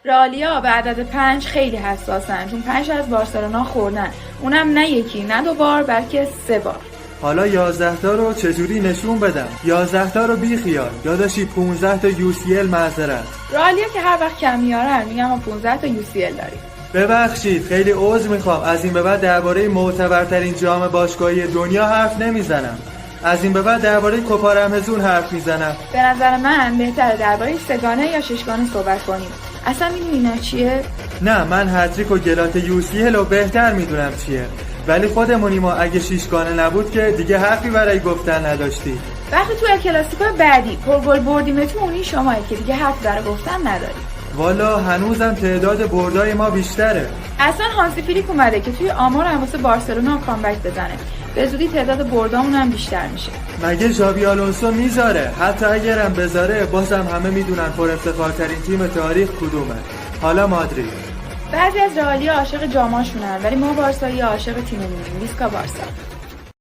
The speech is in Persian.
رئالیا به عدد 5 خیلی حساسن، چون 5 از بارسلونا خوردن، اونم نه یکی نه دو بار بلکه 3 بار. حالا 11 تا رو چجوری نشون بدم؟ 11 تا رو بی خیال، داداشی 15 تا UCL معذرت. رئالیا که هر وقت کم میارن میگم ما 15 تا UCL داریم. ببخشید خیلی عذر میخوام، از این به بعد درباره معتبرترین جام باشگاهی دنیا حرف نمیزنم. از این به بعد درباره کوپا رمضون حرف میزنم. به نظر من بهتره درباره سگانه یا ششگانه صحبت کنیم. اصلا میدونی اینا چیه؟ نه، من هتریک و گلات UCL رو بهتر میدونم چیه، ولی خودمونیم و اگه شیشگانه نبود که دیگه حرفی برای گفتن نداشتی. وقتی تو کلاسیکو بعدی پرگل بردیم تو اونی شمایی که دیگه حرف برای گفتن نداری. والا هنوزم تعداد بردای ما بیشتره. اصلا هانسی فلیک اومده که توی آمار هم واسه بارسلونا کامبک بزنه. به زودی تعداد بردامون هم بیشتر میشه. مگه ژابی آلونسو میذاره؟ حتی اگرم بذاره بازم همه میدونن پر افتخارترین تیم تاریخ کدومه. حالا مادرید. بعضی از رئالیا عاشق جاماشونن، ولی ما بارسایی عاشق تیممونیم. ویسکا بارسا.